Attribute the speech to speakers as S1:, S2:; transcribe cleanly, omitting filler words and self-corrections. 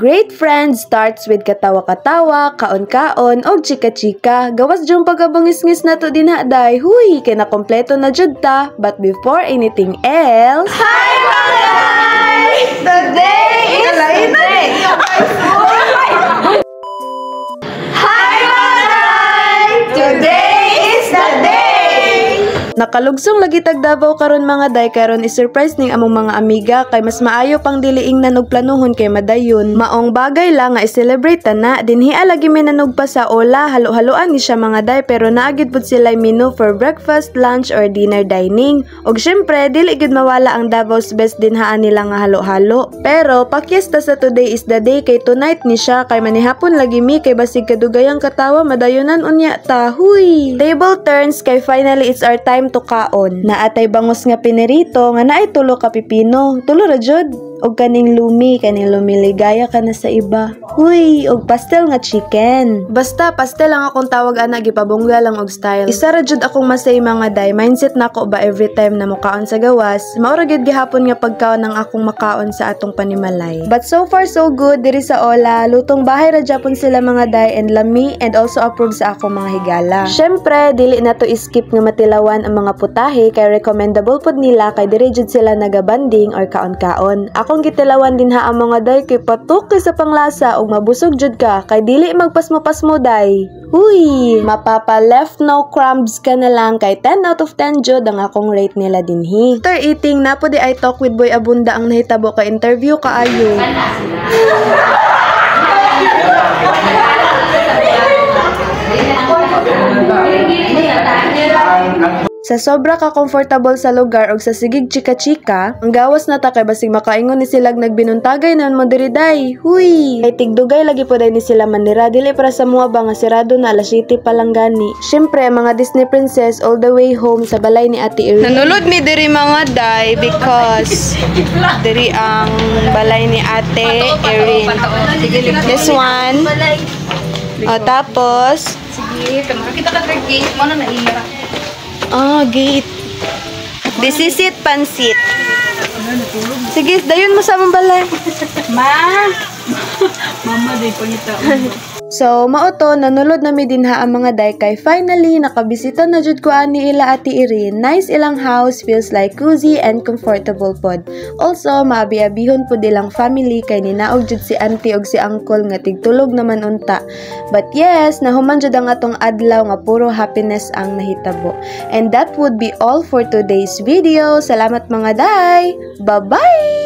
S1: great friend starts with katawa-katawa, kaon-kaon, og chika-chika. Gawas jung pagkabungis-ngis na to din day. Huy, kay na kompleto na jud ta. But before anything else,
S2: hi mga guys! Today is the day! Hi mga guys! Today is the day!
S1: nakalugsong lagi tag Davao karon mga day, karon is-surprise ning among mga amiga kay mas maayo pang diliing nanog planuhon kay madayon. Maong bagay lang nga i-celebrate ta na dinhi lagi may nanog pa sa ola, halo-haloan ni siya mga day, pero naagid pud sila menu for breakfast, lunch or dinner dining. Og syempre dili gid mawala ang Davao's best dinhaan nila nga halo-halo. Pero pakyesta sa today is the day kay tonight ni siya kay manihapon lagi mi kay basig kadugayang katawa madayonan unya ta. Huy. Table turns kay finally it's our time to kaon. Naatay bangos nga pinirito nga naay tulo ka pipino. Tulo ra jud. Og kaning lumi ligaya ka na sa iba. Huy, og pastel nga chicken. Basta pastel lang akong tawag ana, gipabungga lang og style. Isa ra jud akong masay mga day, mindset nako ba every time na mukaon sa gawas, mao ra gid gihapon nga pagkaon ng akong makaon sa atong panimalay. But so far so good diri sa ola, lutong bahay ra japon sila mga day and lami and also approve sa akong mga higala. Syempre, dili na to skip nga matilawan ang mga putahe kay recommendable pud nila kay diri jud sila nagabanding or kaon-kaon. Akong gitilawan din ha ang mga day kay patok kay sa panglasa ug mabusog jud ka kay dili magpasmo-pasmo day. Huy, mapapa left no crumbs ka na lang kay 10 out of 10 jud ang akong rate nila dinhi. After eating na pud I talk with Boy Abunda ang nahitabo ka interview kaayo. Sa sobra ka comfortable sa lugar og sa sigig chika-chika, ang gawas na ta kay basig makaingon ni silag nagbinuntagay nan mo diri day. Huy, kay tigdugay lagi po day ni sila manira dili para sa mga ba nga sirado na alas 7 pa lang gani. Syempre mga Disney princess all the way home sa balay ni Ate Erin. Nanulod mi diri mga day because diri ang balay ni Ate Erin. This one. O tapos
S2: Sige, makakita ka sa gate mo na naira.
S1: gate. This is it, pansit. Sige, dayon mo sa among balay.
S2: Mama, day pangita.
S1: So, mauto, nanulod na mi din ha ang mga day kay finally, nakabisita na jud ko ani ila Ate Erin. Nice ilang house, feels like cozy and comfortable pod. Also, maabi-abihon pod ilang family kay ninaog jud si auntie og si uncle nga tigtulog naman unta. But yes, nahuman jud ang atong adlaw nga puro happiness ang nahitabo. And that would be all for today's video. Salamat mga day! Bye-bye!